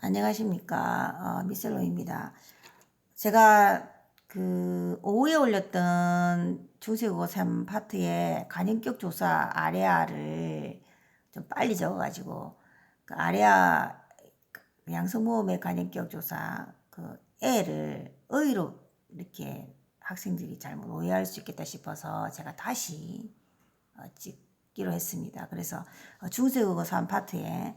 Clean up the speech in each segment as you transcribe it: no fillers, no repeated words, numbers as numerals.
안녕하십니까. 미셀로입니다. 제가 오후에 올렸던 중세국어 3파트에 간인격 조사 아레아를 좀 빨리 적어가지고 그 아레아 양성모음의 간인격 조사 애를 의로 이렇게 학생들이 잘못 오해할 수 있겠다 싶어서 제가 다시 찍기로 했습니다. 그래서 중세국어 3파트에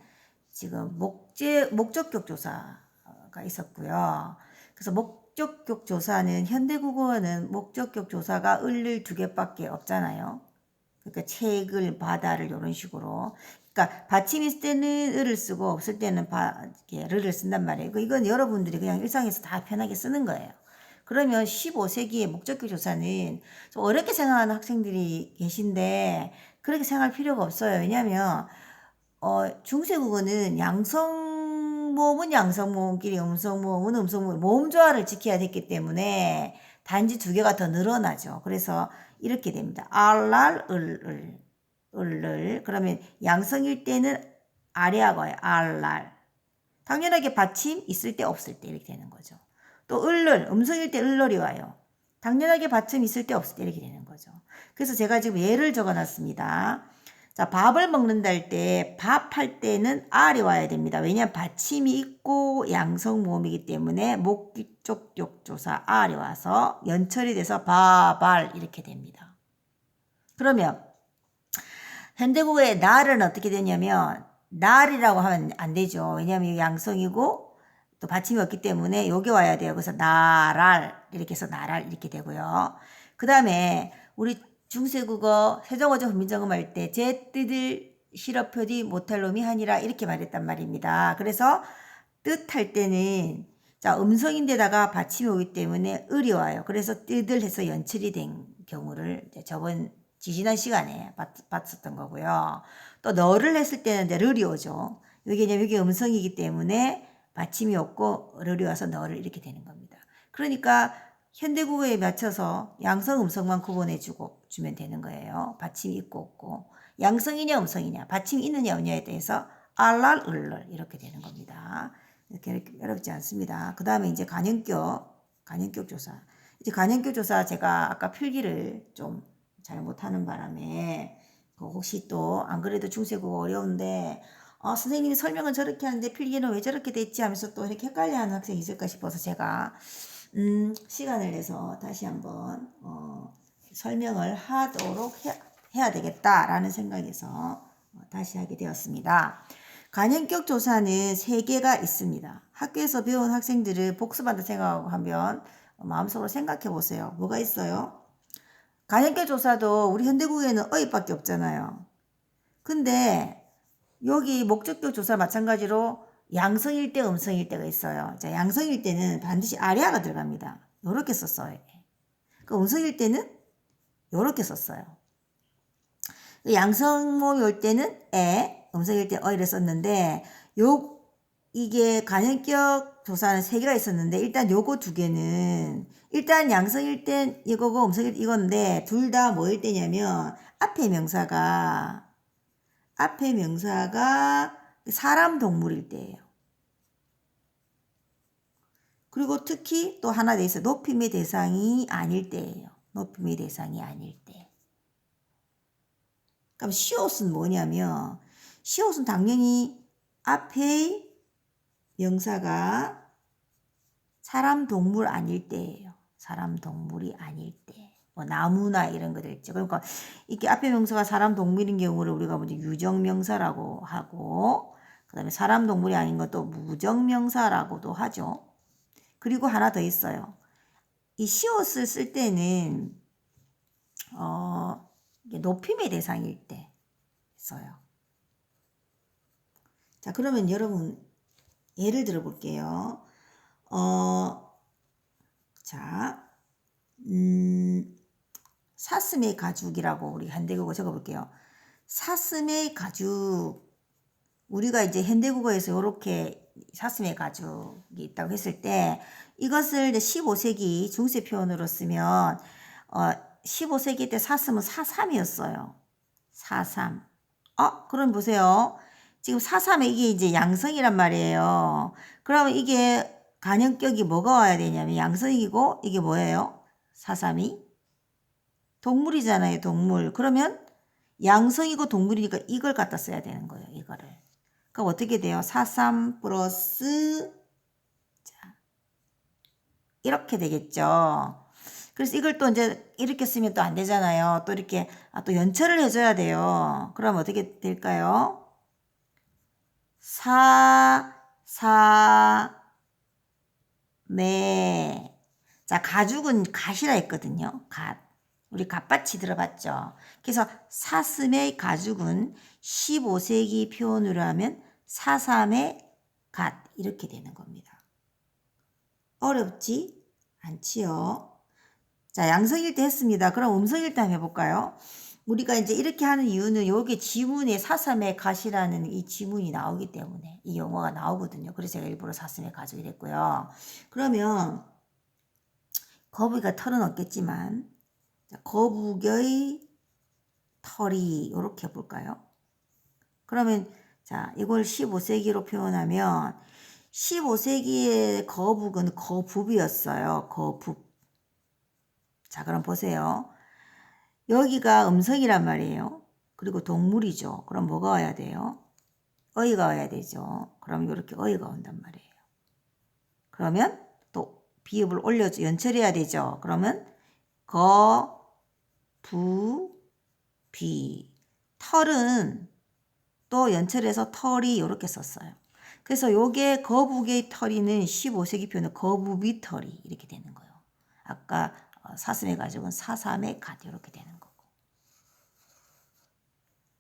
지금 목적격 조사가 있었고요. 그래서 목적격 조사는 현대국어는 목적격 조사가 을을 2개밖에 없잖아요. 그러니까 책을, 바다를 이런 식으로. 그러니까 받침 있을 때는 을을 쓰고 없을 때는 르를 쓴단 말이에요. 이건 여러분들이 그냥 일상에서 다 편하게 쓰는 거예요. 그러면 15세기의 목적격 조사는 좀 어렵게 생각하는 학생들이 계신데 그렇게 생각할 필요가 없어요. 왜냐하면 중세국어는 양성모음은 양성모음끼리 음성모음은 음성모음 모음 조화를 지켜야 됐기 때문에 단지 2개가 더 늘어나죠. 그래서 이렇게 됩니다. 알랄 을을 그러면 양성일 때는 아래하고요. 알랄 당연하게 받침 있을 때 없을 때 이렇게 되는 거죠. 또 을을 음성일 때 을럴이 와요. 당연하게 받침 있을 때 없을 때 이렇게 되는 거죠. 그래서 제가 지금 예를 적어놨습니다. 자, 밥을 먹는다 할 때, 밥 할 때는 R이 와야 됩니다. 왜냐하면 받침이 있고 양성 모음이기 때문에 목적격 조사 R이 와서 연철이 돼서 바발 이렇게 됩니다. 그러면 현대국어의 날은 어떻게 되냐면 날이라고 하면 안 되죠. 왜냐하면 양성이고 또 받침이 없기 때문에 요게 와야 돼요. 그래서 나랄 이렇게 해서 나랄 이렇게 되고요. 그 다음에 우리 중세국어 세종어조 훈민정음 할 때 제 뜻을 실어펴지 못할 놈이 하니라 이렇게 말했단 말입니다. 그래서 뜻할 때는 자 음성인데다가 받침이 오기 때문에 을이 와요. 그래서 뜻을 해서 연출이 된 경우를 저번 지난 시간에 봤었던 거고요. 또 너를 했을 때는 르이 오죠. 이게 음성이기 때문에 받침이 없고 르이 와서 너를 이렇게 되는 겁니다. 그러니까 현대국어에 맞춰서 양성 음성만 구분해주고 주면 되는 거예요. 받침이 있고 없고 양성이냐 음성이냐 받침이 있느냐 없느냐에 대해서 알랄 을럴 이렇게 되는 겁니다. 이렇게 어렵지 않습니다. 그 다음에 이제 간형격 조사. 이제 간형격 조사 제가 아까 필기를 좀 잘못하는 바람에 혹시 또 안 그래도 중세국어 어려운데 선생님이 설명은 저렇게 하는데 필기는 왜 저렇게 됐지 하면서 또 이렇게 헷갈려하는 학생이 있을까 싶어서 제가 시간을 내서 다시 한번 설명을 하도록 해야 되겠다라는 생각에서 다시 하게 되었습니다. 간형격 조사는 3개가 있습니다. 학교에서 배운 학생들을 복습한다 생각하고 하면 마음속으로 생각해 보세요. 뭐가 있어요? 간형격 조사도 우리 현대국어에는 어휘밖에 없잖아요. 근데 여기 목적격 조사 마찬가지로 양성일 때 음성일 때가 있어요. 자, 양성일 때는 반드시 아래아가 들어갑니다. 요렇게 썼어요. 그 음성일 때는 요렇게 썼어요. 양성모음이 올 때는 음성일 때 어이를 썼는데 이게 간형격 조사는 3개가 있었는데 일단 요거 2개는 일단 양성일 땐 이거고 음성일 때 이건데 둘 다 뭐일 때냐면 앞에 명사가 사람 동물일 때예요. 그리고 특히 또 하나 더 있어요. 높임의 대상이 아닐 때예요. 높임의 대상이 아닐 때. 그럼 시옷은 뭐냐면 시옷은 당연히 앞에 명사가 사람 동물 아닐 때예요. 사람 동물이 아닐 때. 뭐 나무나 이런 것들 있죠. 그러니까 이렇게 앞에 명사가 사람 동물인 경우를 우리가 먼저 유정명사라고 하고 그다음에 사람 동물이 아닌 것도 무정명사라고도 하죠. 그리고 하나 더 있어요. 이 시옷을 쓸 때는 높임의 대상일 때 써요. 자, 그러면 여러분 예를 들어 볼게요. 자, 사슴의 가죽이라고 우리 현대국어 적어볼게요. 사슴의 가죽. 우리가 이제 현대국어에서 이렇게 사슴의 가죽이 있다고 했을 때 이것을 이제 15세기 중세 표현으로 쓰면 15세기 때 사슴은 사삼이었어요. 사삼. 그럼 보세요. 지금 사삼에 이게 이제 양성이란 말이에요. 그러면 이게 간형격이 뭐가 와야 되냐면 양성이고 이게 뭐예요? 사삼이 동물이잖아요. 동물. 그러면 양성이고 동물이니까 이걸 갖다 써야 되는 거예요. 이거를. 그럼 어떻게 돼요? 사삼 플러스 자, 이렇게 되겠죠. 그래서 이걸 또 이제 이렇게 쓰면 또 안 되잖아요. 또 이렇게 또 연철을 해줘야 돼요. 그럼 어떻게 될까요? 네. 자, 가죽은 갓이라 했거든요. 갓. 우리 갓밭이 들어봤죠. 그래서 사슴의 가죽은 15세기 표현으로 하면 사삼의 갓 이렇게 되는 겁니다. 어렵지 않지요. 자, 양성일 때 했습니다. 그럼 음성일 때 한번 해볼까요? 우리가 이제 이렇게 하는 이유는 여기 지문에 사삼의 갓이라는 이 지문이 나오기 때문에 이 용어가 나오거든요. 그래서 제가 일부러 사슴의 가죽이 됐고요. 그러면 거북이가 털은 없겠지만 거북의 털이 이렇게 해볼까요? 그러면 자 이걸 15세기로 표현하면 15세기의 거북은 거북이었어요. 거북. 자 그럼 보세요. 여기가 음성이란 말이에요. 그리고 동물이죠. 그럼 뭐가 와야 돼요? 어이가 와야 되죠. 그럼 이렇게 어이가 온단 말이에요. 그러면 또 비읍을 올려줘 연철해야 되죠. 그러면 거, 부, 비. 털은 또 연철해서 털이 이렇게 썼어요. 그래서 요게 거북의 털이는 15세기 표현은 거북이 털이 이렇게 되는 거예요. 아까 사슴의 가죽은 사삼의 갓 이렇게 되는 거고.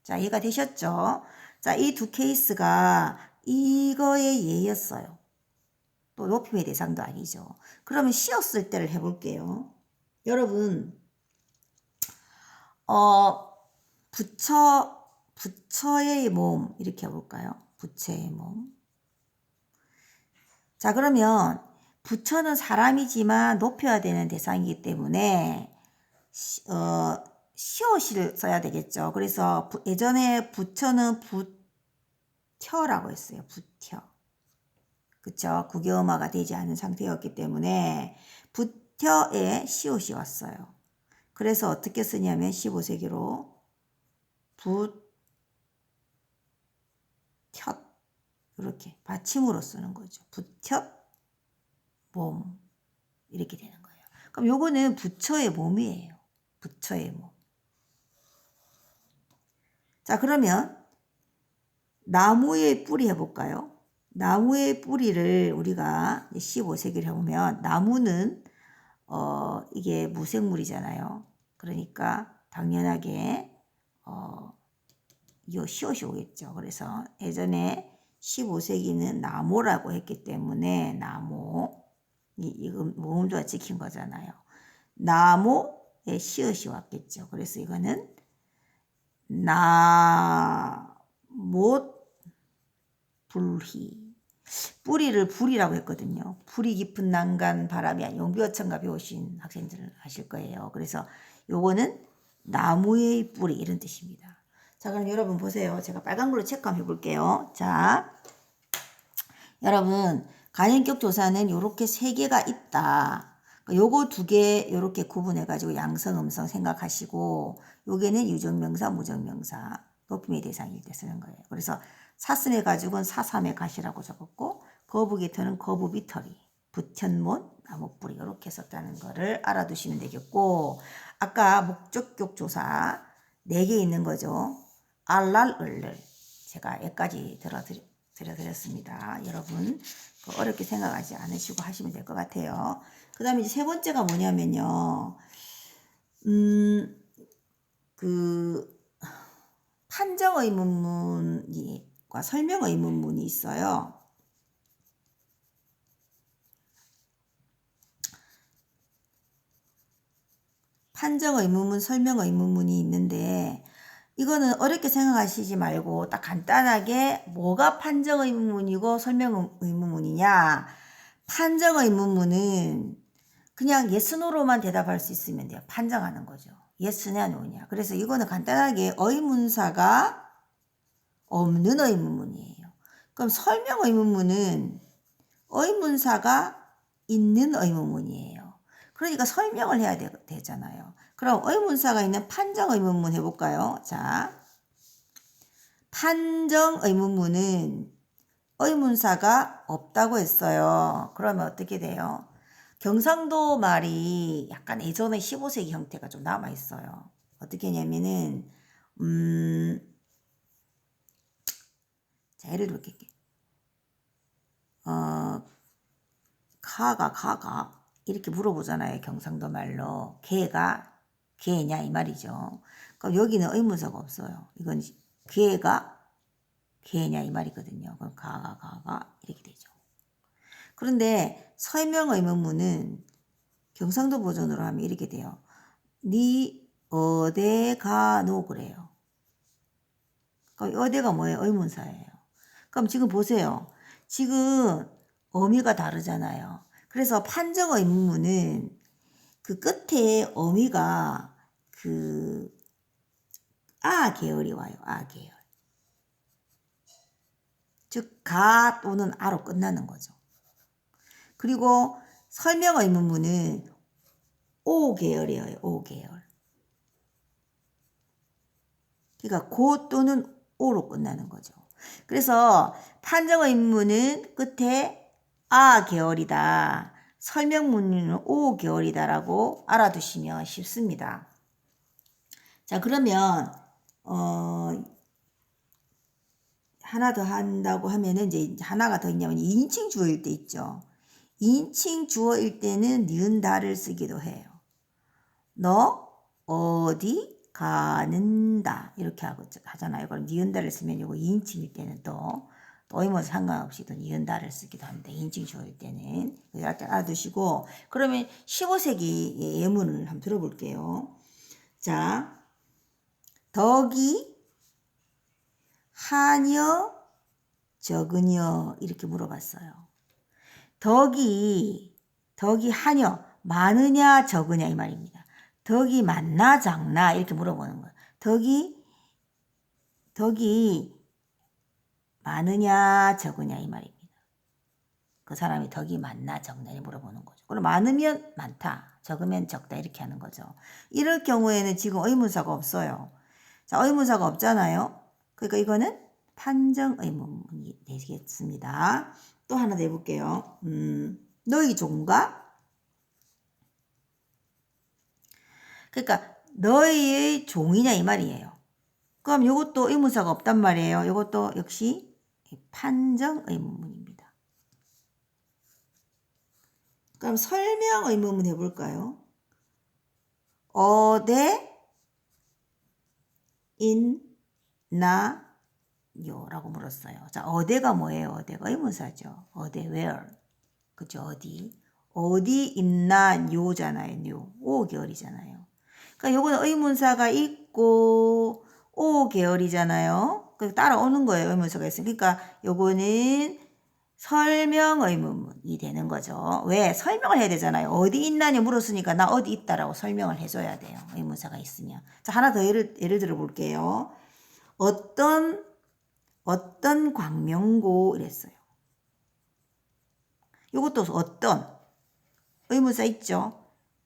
자, 이해가 되셨죠? 자, 이 두 케이스가 이거의 예였어요. 또 높임의 대상도 아니죠. 그러면 씌었을 때를 해볼게요. 여러분, 부처의 몸 이렇게 해볼까요? 부처의 몸. 자, 그러면 부처는 사람이지만 높여야 되는 대상이기 때문에 시옷을 써야 되겠죠. 그래서 예전에 부처는 부텨라고 했어요. 부텨. 그쵸? 국여음화가 되지 않은 상태였기 때문에 부텨에 시옷이 왔어요. 그래서 어떻게 쓰냐면 15세기로 부텨 이렇게 받침으로 쓰는 거죠. 부텨 몸 이렇게 되는 거예요. 그럼 요거는 부처의 몸이에요. 부처의 몸. 자 그러면 나무의 뿌리 해볼까요? 나무의 뿌리를 우리가 15세기를 해보면 나무는 이게 무생물이잖아요. 그러니까 당연하게 요 시옷이 오겠죠. 그래서 예전에 15세기는 나무라고 했기 때문에 나무 이거 모음조가 찍힌 거잖아요. 나무에 시옷이 왔겠죠. 그래서 이거는 나못불희 뿌리를 불이라고 했거든요. 불이 깊은 난간 바람이 용비어천가 배우신 학생들은 아실 거예요. 그래서 요거는 나무의 뿌리 이런 뜻입니다. 자 그럼 여러분 보세요. 제가 빨간 걸로 체크 한번 해볼게요. 자 여러분 간행격 조사는 요렇게 세 개가 있다. 요거 두 개 요렇게 구분해 가지고 양성 음성 생각하시고 요게는 유정명사 무정명사 높임의 대상일 때 쓰는 거예요. 그래서 사슴의 가죽은 사삼의 갓이라고 적었고 거북이 털은 거북이 털이 부천못 나무뿌리 이렇게 썼다는 거를 알아두시면 되겠고 아까 목적격 조사 4개 있는 거죠. 알랄 을를 제가 여기까지 들어드렸습니다. 여러분 어렵게 생각하지 않으시고 하시면 될 것 같아요. 그 다음에 이제 세 번째가 뭐냐면요. 판정의문문과 설명의문문이 있어요. 판정의문문, 설명의문문이 있는데 이거는 어렵게 생각하시지 말고 딱 간단하게 뭐가 판정의문문이고 설명의문문이냐. 판정의문문은 그냥 예스노로만 대답할 수 있으면 돼요. 판정하는 거죠. 예스냐 노냐. 그래서 이거는 간단하게 의문사가 없는 의문문이에요. 그럼 설명 의문문은 의문사가 있는 의문문이에요. 그러니까 설명을 해야 되잖아요. 그럼 의문사가 있는 판정 의문문 해볼까요? 자, 판정 의문문은 의문사가 없다고 했어요. 그러면 어떻게 돼요? 경상도 말이 약간 예전에 15세기 형태가 좀 남아있어요. 어떻게 했냐면은, 자, 예를 들게. 가가 이렇게 물어보잖아요. 경상도 말로. 개냐 이 말이죠. 그럼 여기는 의문사가 없어요. 이건 개냐 이 말이거든요. 그럼 가가 이렇게 되죠. 그런데 설명 의문문은 경상도 버전으로 하면 이렇게 돼요. 니 어디 가노 그래요. 그럼 어디가 뭐예요? 의문사예요. 그럼 지금 보세요. 지금 어미가 다르잖아요. 그래서 판정 의문문은 그 끝에 어미가 아 계열이 와요. 아 계열. 즉 가 또는 아로 끝나는 거죠. 그리고 설명 의문문은 오 계열이에요. 오 계열. 그러니까 고 또는 오로 끝나는 거죠. 그래서 판정 의문문은 끝에 아 계열이다. 설명문은 오 계열이다라고 알아두시면 쉽습니다. 자, 그러면 하나 더 한다고 하면은 이제 하나가 더 있냐면 2인칭 주어일 때 있죠. 2인칭 주어일 때는 니은다를 쓰기도 해요. 너 어디 가는다 이렇게 하잖아요. 그럼 니은다를 쓰면 이거 2인칭일 때는 또 의문사 상관없이 또 니은다를 쓰기도 합니다. 2인칭 주어일 때는 이렇게 알아두시고 그러면 15세기 예문을 한번 들어볼게요. 자, 덕이 하녀 적으녀 이렇게 물어봤어요. 덕이 하녀 많으냐 적으냐 이 말입니다. 덕이 많나 작나 이렇게 물어보는 거예요. 덕이 많으냐 적으냐 이 말입니다. 그 사람이 덕이 많나 적나 물어보는 거죠. 그럼 많으면 많다, 적으면 적다 이렇게 하는 거죠. 이럴 경우에는 지금 의문사가 없어요. 자, 의문사가 없잖아요. 그러니까 이거는 판정 의문문이 되겠습니다. 또 하나 내볼게요. 너희 종가? 그러니까 너희의 종이냐 이 말이에요. 그럼 이것도 의문사가 없단 말이에요. 이것도 역시 판정 의문문입니다. 그럼 설명 의문문 해볼까요? 어데 있나요? 라고 물었어요. 자, 어데가 뭐예요? 어데가 의문사죠. 어데 where. 그죠? 어디 있나요잖아요. 오 계열이잖아요. 그러니까 요거는 의문사가 있고 오 계열이잖아요. 그 따라오는 거예요. 의문사가 있으면. 그러니까 요거는 설명 의문문이 되는 거죠. 왜? 설명을 해야 되잖아요. 어디 있나요? 물었으니까 나 어디 있다라고 설명을 해줘야 돼요. 의문사가 있으면. 자, 하나 더 예를 들어 볼게요. 어떤 광명고 이랬어요. 이것도 어떤 의문사 있죠.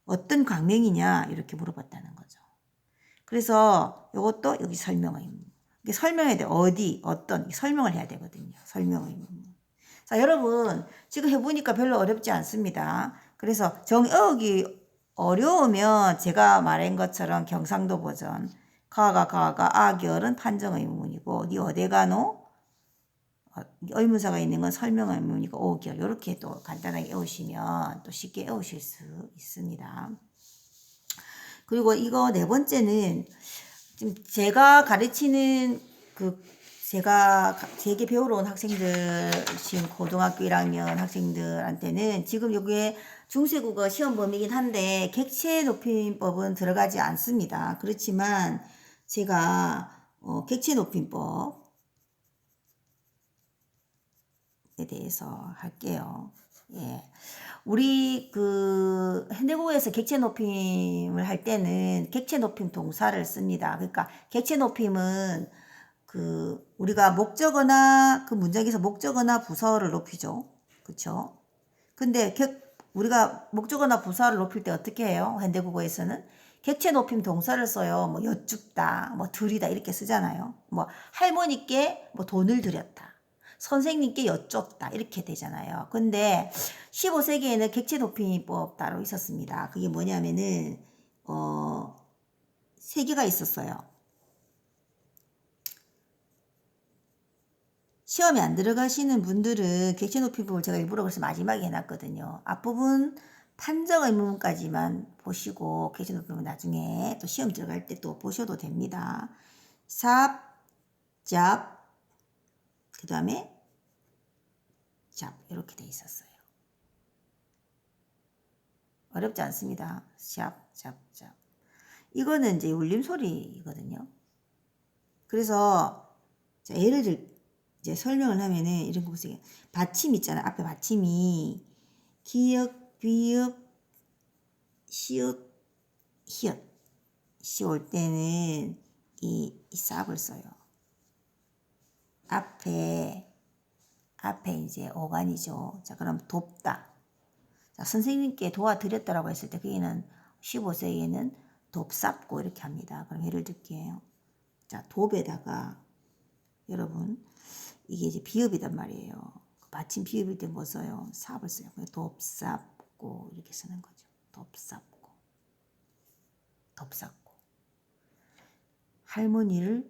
어떤 광명이냐 이렇게 물어봤다는 거죠. 그래서 이것도 여기 설명 의문. 설명해야 돼. 어디, 어떤 설명을 해야 되거든요. 설명 의문. 자, 여러분 지금 해보니까 별로 어렵지 않습니다. 그래서 여기 어려우면 제가 말한 것처럼 경상도 버전 가가 아결은 판정 의문이고 니 어디 가노? 의문사가 있는 건 설명 의문이고 오결 이렇게 또 간단하게 외우시면 또 쉽게 외우실 수 있습니다. 그리고 이거 네 번째는 지금 제가 가르치는 제게 배우러 온 학생들, 지금 고등학교 1학년 학생들한테는 지금 여기에 중세국어 시험 범위이긴 한데 객체 높임법은 들어가지 않습니다. 그렇지만 제가 객체 높임법에 대해서 할게요. 예. 우리 현대국어에서 객체 높임을 할 때는 객체 높임 동사를 씁니다. 그러니까 객체 높임은 우리가 목적어나 그 문장에서 목적어나 부사어를 높이죠. 그쵸? 근데 우리가 목적어나 부사를 높일 때 어떻게 해요? 현대국어에서는 객체 높임 동사를 써요. 뭐 여쭙다, 뭐 들이다 이렇게 쓰잖아요. 뭐 할머니께 뭐 돈을 들였다. 선생님께 여쭙다 이렇게 되잖아요. 근데 15세기에는 객체 높임법 따로 있었습니다. 그게 뭐냐면은 세 개가 있었어요. 시험에 안 들어가시는 분들은 객체 높임법을 제가 일부러 그래서 마지막에 해놨거든요. 앞부분 판적 의문까지만 보시고 객체 높임법은 나중에 또 시험 들어갈 때 또 보셔도 됩니다. 삽, 잡, 그 다음에 잡 이렇게 돼 있었어요. 어렵지 않습니다. 샵, 잡, 잡. 이거는 이제 울림소리거든요. 그래서 예를 들 이제 설명을 하면은 이런 거 보세요. 받침 있잖아. 앞에 받침이 기역, 비역, 시옷, 히읗. 시 올 때는 이 쌉을 써요. 앞에 이제 어간이죠. 자, 그럼 돕다. 자, 선생님께 도와드렸다라고 했을 때 그게는 15세기에는 돕삽고 이렇게 합니다. 그럼 예를 들게요. 자, 돕에다가 여러분 이게 이제 비읍이단 말이에요. 받침 비읍일 때 뭐 써요? 삽을 써요. 돕삽고 이렇게 쓰는 거죠. 돕삽고. 돕삽고. 할머니를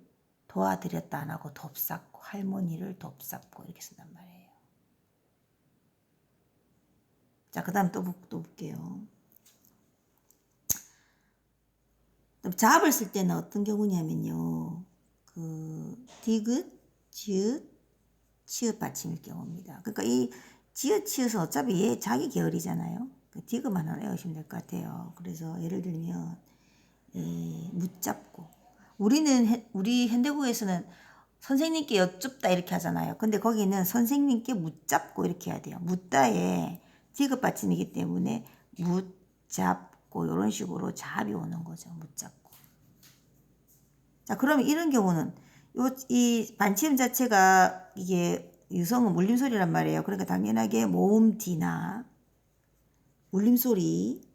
도와드렸다 안 하고 돕삽고 할머니를 돕삽고 이렇게 쓴단 말이에요. 자, 그 다음 또 볼게요. 잡을 쓸 때는 어떤 경우냐면요. 디귿, 지읒, 치읓 받침일 경우입니다. 그러니까 이 지읒, 치읓은 어차피 얘 자기 계열이잖아요. 디귿만 하나 외우시면 될 것 같아요. 그래서 예를 들면 묻잡고 우리 현대국에서는 선생님께 여쭙다 이렇게 하잖아요. 근데 거기는 선생님께 묻잡고 이렇게 해야 돼요. 묻다에 디귿 받침이기 때문에 묻잡고 이런 식으로 잡이 오는 거죠. 묻잡고. 자, 그러면 이런 경우는 이 반침 자체가 이게 유성은 울림소리란 말이에요. 그러니까 당연하게 모음 D나 울림소리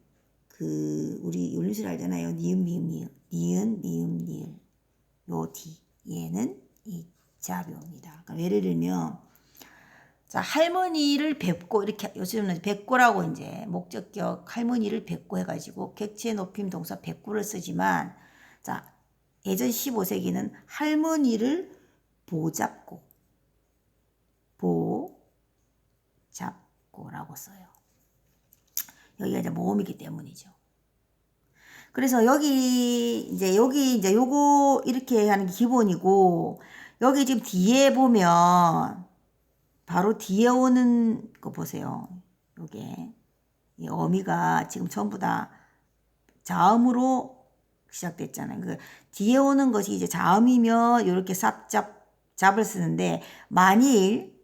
우리 울림소리 알잖아요. 니은 미음 니은 니은 미음 니은 요 D 얘는 이 잡이 옵니다. 그러니까 예를 들면 자, 할머니를 뵙고 이렇게 요즘은 뵙고라고 이제 목적격 할머니를 뵙고 해가지고 객체 높임 동사 뵙고를 쓰지만 자 예전 15세기는 할머니를 보잡고 보잡고라고 써요. 여기가 이제 모음이기 때문이죠. 그래서 여기 이제 요거 이렇게 하는 게 기본이고 여기 지금 뒤에 보면 바로 뒤에 오는 거 보세요. 요게 이 어미가 지금 전부 다 자음으로 시작됐잖아요. 그 뒤에 오는 것이 이제 자음이면 이렇게 잡을 쓰는데 만일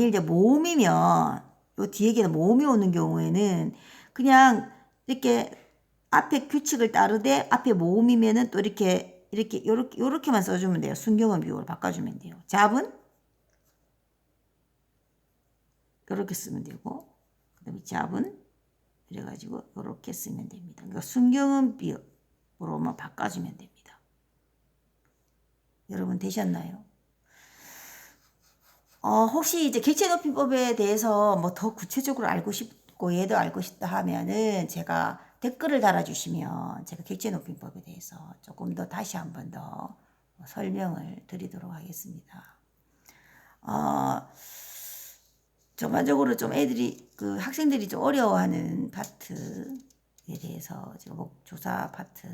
이제 모음이면 요 뒤에는 모음이 오는 경우에는 그냥 이렇게 앞에 규칙을 따르되 앞에 모음이면은 또 요렇게만 써주면 돼요. 순경음 비율을 바꿔주면 돼요. 잡은 이렇게 쓰면 되고 그 다음에 잡은 이래가지고 이렇게 쓰면 됩니다. 그러니까 순경음 비읍으로만 바꿔주면 됩니다. 여러분 되셨나요? 혹시 이제 객체높임법에 대해서 뭐 더 구체적으로 알고 싶고 얘도 알고 싶다 하면은 제가 댓글을 달아주시면 제가 객체높임법에 대해서 조금 더 다시 한 번 더 설명을 드리도록 하겠습니다. 전반적으로 좀 학생들이 좀 어려워하는 파트에 대해서 제가 조사 파트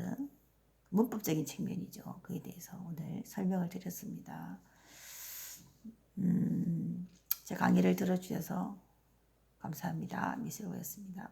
문법적인 측면이죠. 그에 대해서 오늘 설명을 드렸습니다. 제 강의를 들어주셔서 감사합니다. 미스로였습니다.